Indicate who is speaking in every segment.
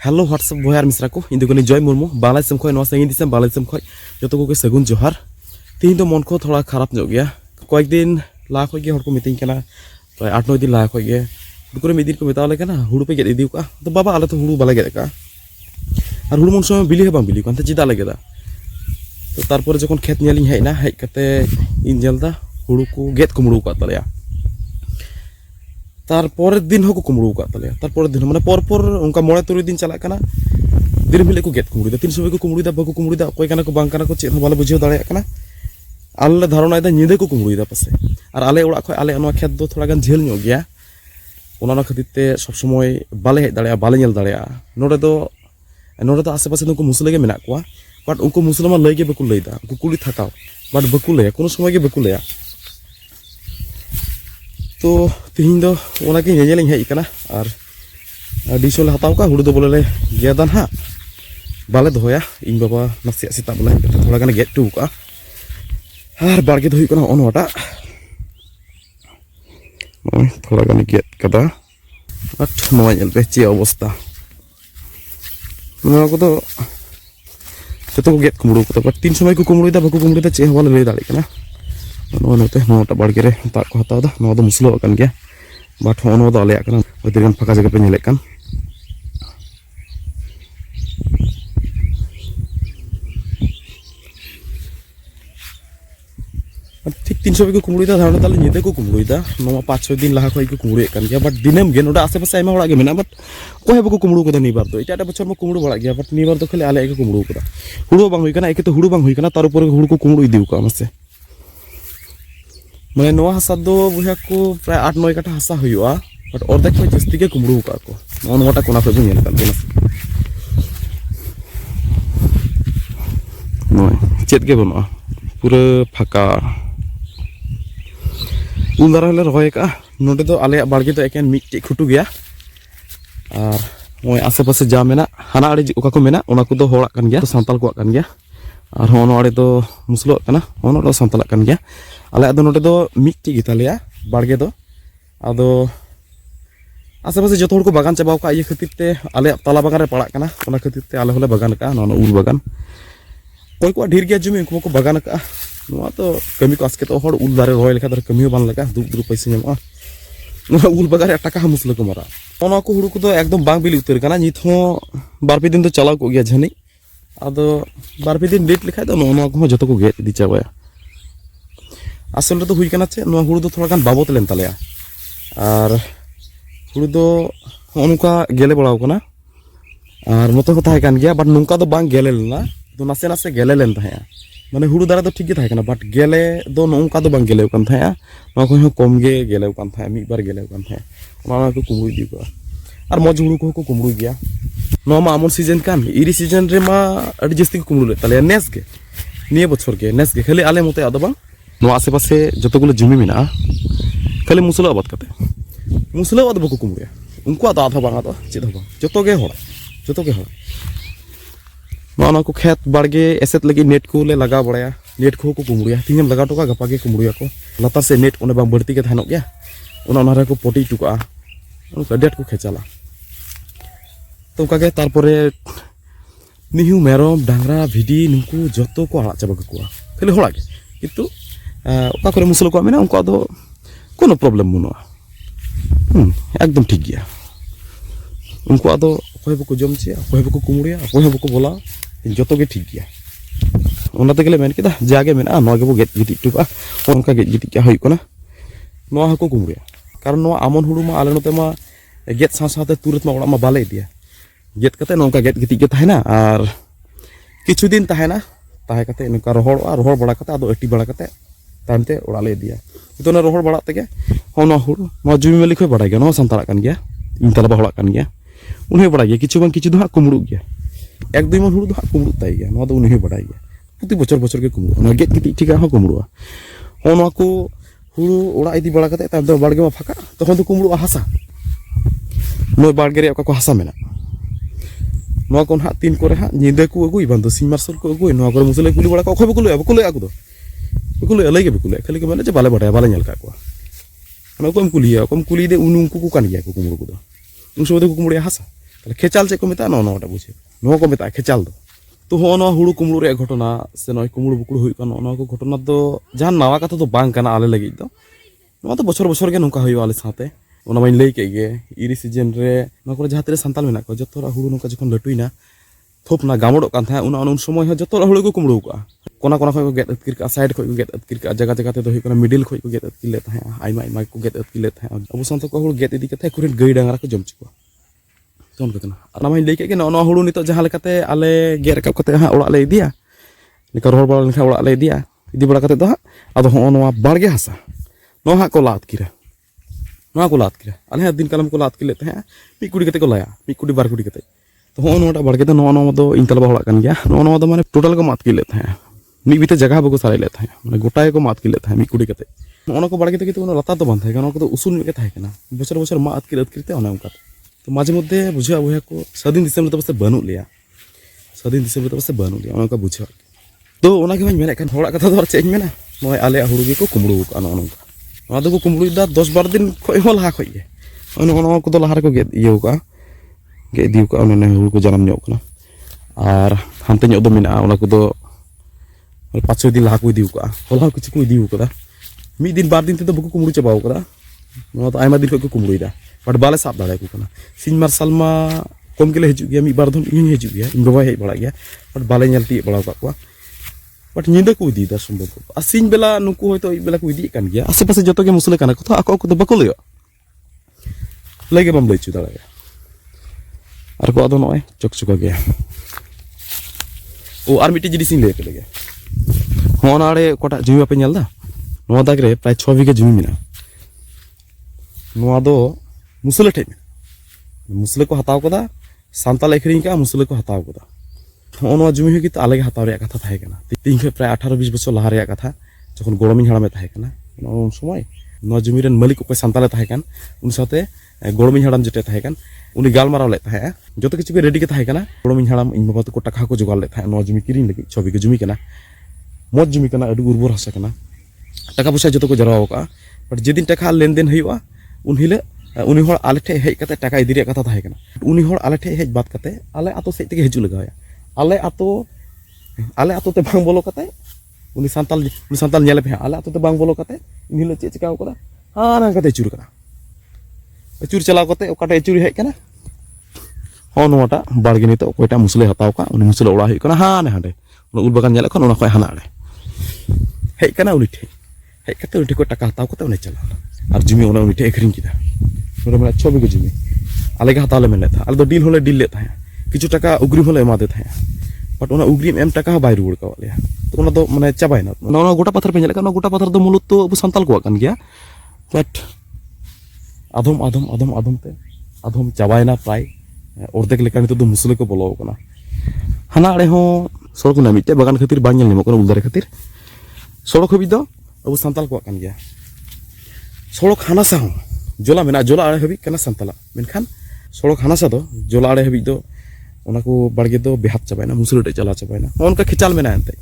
Speaker 1: Hello WhatsApp Boyer Mishra को इन दुकानी जय मुर्मू बालाय सम खय संगी दिसम बालाय सम खय जतो को सगुन जोहार तीन तो मन को थोड़ा खराब हो गया कয়েক दिन ला खय गे हर को मिटिंग कना प्राय 8-9 दिन ला खय गे दुकुरे मिदिन को मेताले कना हुड़ु पे गेद इदिउ का तो बाबा आले तो हुड़ु बाले गेद का और हुड़ु मन समय बिली बांग बिली कान चिदा लगेदा तो तारपर जखन खेत नेलिं हेजना हेज कते इन जेलदा हुड़ु को गेद कुमड़ू का तलेया तारपर दिन हो को कुमड़ू का तलेया तारपर दिन माने परपर उनका 9-3 दिन चला कना दिन मिले को गेद कुमड़ू तीन समय को कुमड़ू बाको कुमड़ू कोई कना को बांग कना को चेत बाले बुझाव दाड़े कना आले धारणा दा निदे को कुमड़ू पासे और आले ओड़ा खय आले खेत दो थोड़ा गान झेल नो गया ओना खातिर ते सब समय बाले हेज दाड़े बाले नेल दाड़े नोडे दो आसे पासे उनको मुसले के मेना कोआ बाट उनको मुसलमान लय के बको लयदा उनको कुली थाकाव बाट बको लया कोनो समय के बको लया तो तिहिं दो ओना के नेजेलिं हेज कना और डिसोल हताव का हुड़ु दो बोले गेदान हा बाले दोया इन बाबा नासे सेता बोले थोड़ा गान गेद टू का और बारगे दो हुई अनवाटा थोड़ा गान गेद कदा बट नोआ पे चे अवस्था नोआ को तो जतो को गेद कुमड़ू को बट तीन समय को कुमड़ू बाको कुमड़ू चे हवा लय दाड़े कना नोआ नोते नोटा बारगे रे ता को हताव दा नोआ दो मुसलो कन गया बाट नोआ दो आले कना अदिरन फाका जगह पे नेले कन ठीक 300 को कुमड़ू धारणा ताले निदे को कुमड़ू नोआ 5-6 दिन लहा खय को कुमड़ू कन गया बट दिनम गे नोडा आसे पासे आइमा होड़ा गे मेना बट कोहे बको कुमड़ू को निबार दो एटा बछर में कुमड़ू बड़ा गया बट निबार दो खाली आले के कुमड़ू को हुड़ु बांग हुई कना एके तो हुड़ु बांग हुई कना तार ऊपर हुड़ु को कुमड़ू इदिउ का मसे माने नोआ हसा दो बुहा को प्राय 8-9 काठा हसा हुआ बट और देख जस्ती के कुमड़ू का को नोटा कोना पे नेल कन केना नोय चेत के बनो पूरा फाका उल दारा ले रहोय का नोटे तो आले बाड़गे तो एकेन मिट्टी खुटू गया और ओय आसे पासे जा मेना हाना आड़ी ओका को मेना ओना को दो होड़ा कन गया तो सांताल को कन गया और होनो आड़ी तो मुसलो कना होनो दो सांताल कन गया आले दो नोटे दो मिट्टी गितालिया बाड़गे दो आदो आसे पासे जतो हर को बागान चाबाव का ये खातिर ते आले ताला बागान रे पड़ा कना ओना खातिर ते आले होले बागान का नोनो उल बागान कोई को ढेर गया जमी उनको बागान का नोआ तो कमी को आसके तो हर उल दारे रोय लेखा कमी बान लगा दुब पैसा ᱧᱟᱢᱚᱜᱼᱟ नोआ उल बागान रे टाका मुसलो को मारा ओना को हुड़ु को तो एकदम बांग बिली उतर कना नित हो बारपे दिन तो चलाव को गया झनी आदो बारपे दिन लेट लेखा तो नोआ को जतो को गेट दि चाबाया आसल तो हुई कना चे नोआ हुड़ु दो थोड़ा गान बाबत लेन तालेया और हुड़ु दो ओनका गेले बड़ाव कना और मतो को ताहे कान गया बट नुंका दो बांग गेले लेना तो नासे नासे गेले लेन ताहे माने हुड़ु दारा तो ठीक गे थाहे कना बट गेले दो नोंका दो बांग गेले कान थाया नो को कम गे गेले कान थाया मी बार गेले कान थाया ओना को कुमड़ू दी को और मज हुड़ु को कुमड़ू गया नो मा आमन सीजन कान इरी सीजन रे मा अडी जस्ती को कुमड़ू ले ताले नेस गे निये बछर गे नेस गे खाली आले मते आदो बांग नो आसे पासे जतो गुलो जमी मेना खाली मुसलो आबाद कते मुसलो आदो बको कुमड़ू उनको आदो आधा बांग आदो चेद बांग जतो गे होड़ नोना को खेत बाड़गे एसेत लगी नेट को ले लगा बड़ाया नेट को कुमड़ुया तीनम लगा टोका गपा के कुमड़ुया को लतार से नेट ओने बांग बढ़ती के थानो गया ओना रे को पोटी टुका उनका डेट को खेचाला तो का के तारपरे निहु मेरम डांगरा भिडी नुकु जतो को आड़ा चाबा को खाली होड़ा के किंतु ओका करे मुसलो को मेना उनको आदो कोनो प्रॉब्लम बनुआ एकदम ठीक गया उनको आदो कोई बको जमचे कोई बको कुमड़िया कोई बको बोला जतो के ठीक गया ओना ते गेले मेन केदा जागे मेना नो गेबो गेट गिति टुका ओनका गेट गिति क्या होई कोना नो हाको कुमड़िया कारण नो आमन हुड़ु मा आले नते मा गेट साथे तुरत मा ओड़ा मा बाले दिया गेट कते नोंका गेट गिति के ताहेना और किछु दिन ताहेना ताहे कते नोका रोहड़ बड़ा कते आदो अटी बड़ा कते तानते ओड़ा ले दिया तो ना रोहड़ बड़ा तके होनो हुड़ु नो जुमी मलिक होय बड़ा गया नो संतारा कान गया इन तला बहड़ा कान गया उन्हें बड़ा गया किछु बांग किछु दो कुमड़ू गया एक दुई मन हुड़ु दो कुमड़ू ताई गया नो दो उन्हें बड़ा गया प्रति बचर के कुमड़ू ना गेट गिति ठीक हो कुमड़ुआ होनो को हुड़ु ओड़ा इदी बड़ा कते ताम दो बाड़गे मा फाका तखन तो कुमड़ू हासा नो बाड़गे रे ओका को हासा मेना नो कोन हा तीन करे हा निदे को अगुई बंदो सिंह मार्शल को अगुई नो करे मुसले कुली बड़ा को खबे को ले आगु दो को ले अलग के खाली के माने जे बाले बड़ा बाले नेल का को ना को कुली दे उनको को कान गया को कुमड़ू को दो उन समय को कुमड़िया हासा ताले खेचाल चेक को मेता नोटा बुझे नो को मेता खेचाल दो तो नो हुड़ू कुमड़ू रे घटना से नय कुमड़ू बुकड़ू हुई कान नो को घटना दो जहां नवा कथा तो बांग काना आले लगी दो नो तो बछर बछर गे नोका हुई आले साथे ओना माइन लई के गे इरी सीजन रे नो को जहां तेरे संताल मेना को जतोरा हुड़ू नोका जखन लटुइना थोपना गामड़ो कान था उन समय हो जतोरा हुड़ू को कुमड़ू का कोना कोना खय को गेट अतकिर का साइड खय को गेट अतकिर का जगह जगह ते दो हुई मिडिल खय को गेट अतकिर ले था आइमा आइमा को गेट अतकिर ले था अब संत को हुड़ू गेट इदी कथे कुरेन गई डांगरा को जम चुका तो उनकना ana main lei ke ge no hulu nito jahan lekate ale ger rakap kate ha orak le idia nika rol bal lekha orak le idia idi bara kate do ha ado ho no barge hasa no ha ko lat kira no ko lat kira ale din kalam ko lat kile ta mi kudi kate ko laya mi kudi bar kudi kate to ho no ta barge do no do intal ba orak kan gya no do mane total ko mat kile ta mi bite jagah ba ko sare le ta mane gotai ko mat kile ta mi kudi kate ono ko barge te kitu ono lata do ban thai kana ko do usul mi ke thai kana bochor bochor ma at kirte ona unka तो माजे मध्य बुझा बुझा को स्वाधीन दिसम तो बस बनू लिया स्वाधीन दिसम तो बस बनू लिया उनका बुझा तो उना के मेने कान होड़ा कथा तो चेज मेना नय आले हुड़ू गे को कुमड़ू का नोनका ओना दो को कुमड़ू दा 10-12 दिन खय हो लहा खय गे ओना को दो लहा रे को गे इयो का गे दिउ का ओना हुड़ू को जानम ᱧᱚᱜ kana और हानते ᱧᱚᱜ दो मेना ओना को दो 5-6 दिन लहा को दिउ का होला कुछ को दिउ का मी दिन 2 दिन ते तो बको कुमड़ू चबाव का नो तो आयमा दिन को कुमड़ू दा बट बाले साब दाड़े को कना सिंह मार्शल मा कम के ले हिजु गया मी बार धम इन हिजु गया इन बाबा हेज बड़ा गया बट बाले नेलती बड़ा का को बट निंदा को इदी दा संभव आ सिंह बेला नुकु होय तो बेला को इदी कान गया आसे पासे जतो के मुसले काना को तो आको को तो बको लयो लेगे बम लइचु दाड़े आर को आदो नय चकचका गया ओ आर मिटी जिडी सिंह ले के लगे होनाड़े कोटा जुमी आपे नेल दा नोवा दाग रे प्राय 6 बीघा जुमी मिना नोवा दो मुसले ठे मुसले को हताव कदा सांताल एखरिंग का मुसले को हताव कदा होनो जुमी हुई तो आले हताव रे कथा थाहे कना तीन के प्राय 18-20 बछर लहा रे कथा जखन गोड़मी हड़ामे थाहे कना उन समय नो जुमी रेन मालिक को सांताले थाहे कन उन साथे गोड़मी हड़ाम जटे थाहे कन उनी गालमाराव ले थाहे जतो किछु के रेडी के थाहे कना गोड़मी हड़ाम इन बाबा को टाका को जोगाल ले थाहे नो जुमी किरिंग लगी 6 बीघा जुमी कना मज जुमी कना अडु उर्वर हसा कना टाका पैसा जतो को जराव का बट जेदिन टाका लेन देन हुआ उन हिले उनी होड़ आले ठे हेज कते टाका इदी रे कथा थाहे कना उनी होड़ आले ठे हेज बात कते आले आतो सेज तेगे हिजु लगाया आले आतो ते बांग बोलो कते उनी सांताल नेले पे आले आतो ते बांग बोलो कते इनिले चे चिकाव कदा हाना कते चुर कना चुर चलाव कते ओकाटे चुर हेज कना हो नोटा बारगे नितो कोइटा मुसले हताव का उनी मुसले ओड़ा हुई कना हाने हांडे उल बागान नेले खन उना खय हाना रे हेज कना उनी ठे हेज कते उनी ठे को टाका हताव कते उनी चला और जुमी उना उनी ठे एखरिंग किदा नोरे माने 6 बीघा जुमी आले के हताले मेले था आले दो डील होले डील ले था किछु टाका उग्रिम होले एमा दे था बट उना उग्रिम एम टाका बाय रुड़ का वाले तो उना दो माने चाबायना उना गोटा पत्थर पे नेले का गोटा पत्थर दो मूलत तो अब संताल को कान गया बट आधम ते आधम चाबायना प्राय अर्धेक लेका नितो दो मुसले को बोलो कना हाना आड़े हो सड़क ना मिटे बागान खातिर बाñ नेल नेमो कना उलदारे खातिर सड़क हबि दो अब संताल को कान गया सड़क हानासा हो जोला मेना जोला आड़े हबि कना संताला मेनखान सड़क हानासा दो जोला आड़े हबि दो ओना को बाड़गे दो बेहात चाबायना मुसले चला चाबायना ओनका खिचाल मेना एंते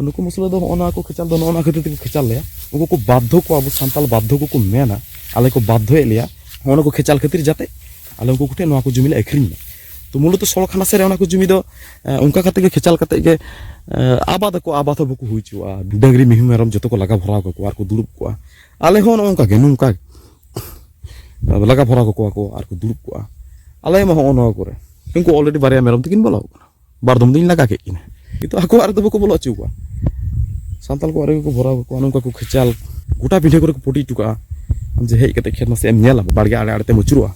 Speaker 1: नुको मुसले दो ओना को खिचाल दो ओना खातिर को खिचाल ले उनको को बाध्य को अब संताल बाध्य को मेना आले को बाध्य लिया ओना को खिचाल खातिर जाते आले उनको कुटे नवा को जुमी ले अखरिन तो मूल तो सड़क हानासा रे ओना को जुमी दो उनका खातिर के खिचाल खातिर के आबाद को बको हुइचुआ डंगरी मिहु मेरम जतो को लगा भराव को आर को दुरुब को आले हो ओनका गे नुका लगा भरा को आर को दुरुब को आले मा हो न करे इनको ऑलरेडी बारिया मेरम तकिन बोलाव बारदम दिन लगा के किने किंतु आको आर दो को बोलो चु को संताल को आर को भरा को उनका को खिचाल गोटा पिठे करे को पोटी टुका हम जे हेज कते खेत ना से एम नेला बाड़गे आड़े आड़ते मुचुरुआ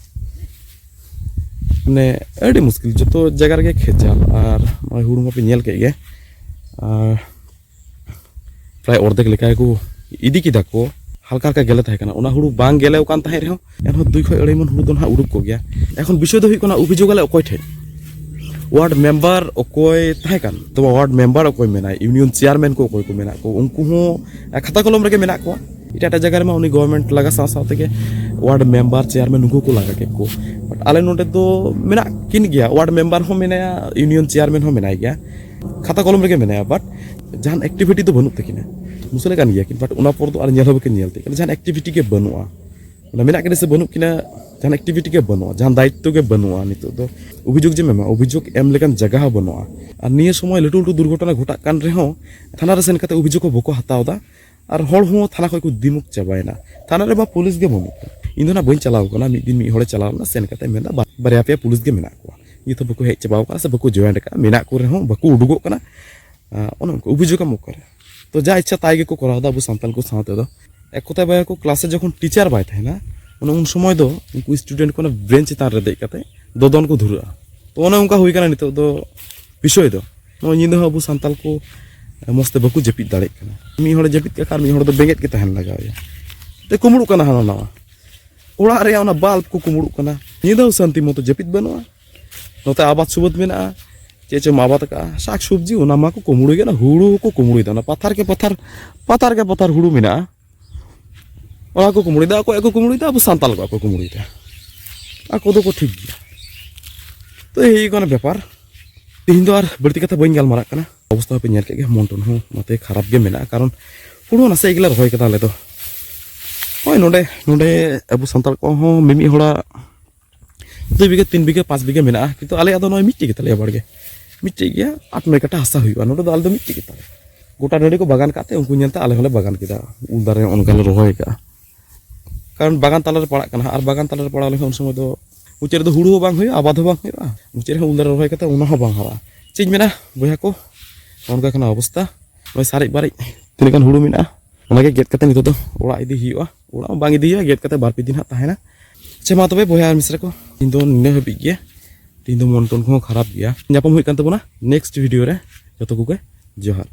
Speaker 1: ने एडी मुश्किल जतो जगह रे खिचाल और नय हुड़ू मा पे नेल के गे प्राय अर्धेक लेका को इदी किदा को हल्का हल्का गेले थाहे कना उना हुड़ू बांग गेले कान थाहे रहो एनहो 2-2.5 मन हुड़ू दो ना उडुक को गया एखन विषय दो हुई कना अभियोगाले अकय ठे वार्ड मेंबर अकय थाहे कान तो वार्ड मेंबर अकय मेना यूनियन चेयरमैन को अकय को मेना को उनको हो खाता कलम रे मेना को इटा जगह मा उनी गवर्नमेंट लगा साथ के वार्ड मेंबर चेयरमैन उनको को लगा के को बट आले नोटे तो मेना किन गया वार्ड मेंबर हो मेना यूनियन चेयरमैन हो मेना गया खाता कलम रे मेना बट जहान एक्टिविटी तो बनु तकिना मुसले कान गया बट उना पर तो आर नेल होबे के नेलते जहान एक्टिविटी के बनुआ मेना के से बनु किना जहां एक्टिविटी के बनवा जहां दायित्व के बनवा नितो दो अभियोग जे मेमा अभियोग एम लेकान जगह हा बनवा और निये समय लटू लटू दुर्घटना घटाक कान रेहो थाना रे सेन कते अभियोग को बको हतावदा और हर हो थाना खय को दिमुक चाबायना थाना रे बा पुलिस गे बनु इन दो ना बइन चलाव कना मिद दिन मि होड़े चलाव ना सेन कते मेना बारया पे पुलिस गे मेना को ये तो बको हेज चाबाव का से बको जॉइंट का मेना को रेहो बको उडुगो कना अन अभियोग मुख करे तो जा इच्छा ताई गे को करावदा अबो सांताल को साथे दो एक कोता बाय को क्लासे जखन टीचर बाय थायना उन समय दो उनको स्टूडेंट को ब्रेंच चितान रे देख कते ददन को धुरा तो ओना उनका हुई कना नितो दो विषय दो नो निंदा अबो सांताल को मस्ते बको जपित दाड़े कना मी होड़े जपित का कार मी होड़े दो बेंगेत के तहन लगाया ते कुमड़ू कना हाना ना ओड़ा रे ओना बाल्ब को कुमड़ू कना निंदा शांति मतो जपित बनवा नोते आबाद सुबद मेना चेचे माबात का साग सब्जी ओना मा को कुमड़ू गेना हुड़ू को कुमड़ू दाना पत्थर के पत्थर हुड़ू मेना ओना को कुमड़ू दा को कुमड़ू दा अब सांताल को कुमड़ू दा आको दो को ठीक गया तो यही कोना व्यापार तीन दो आर बड़ती कथा बइन गालमारा कना अवस्था पे नेल के मोंटन हो मते खराब गे मेना कारण हुड़ू ना से इगला रहोय कता ले तो ओय नोडे नोडे अब सांताल को हो मिमी होड़ा 2 बीघा 3 बीघा 5 बीघा मेना किंतु आले आदो नय मिट्टी के तले बाड़गे मिट्टी गया 8 कटा हसा हुआ नोडे दो आल दो मिट्टी के तले गोटा डडी को बागान काते उनको नेलते आले होले बागान किदा उल दारे ओनकाले रहोय का कारण बागान ताला रे पड़ा कना और बागान ताला रे पड़ा लेखा उन समय दो उचेर दो हुड़ू बांग हुई आबाद बांग हुई उचेर उल दारे रहोय कते उना हो बांग हरा चीज मेना बया को ओनका कना अवस्था नय सारे बारे तिने कान हुड़ू मेना ओनागे गेट कते नितो दो ओड़ा इदी हियुआ ओड़ा बांग इदी हियुआ गेट कते बार पे दिन हा ताहेना चे मा तबे बया मिसरा को तीन दो ने हबि गया तीन दो मन टन को खराब गया ᱧᱟᱯᱟᱢ हुई कान तबना नेक्स्ट वीडियो रे जतो को जोहार।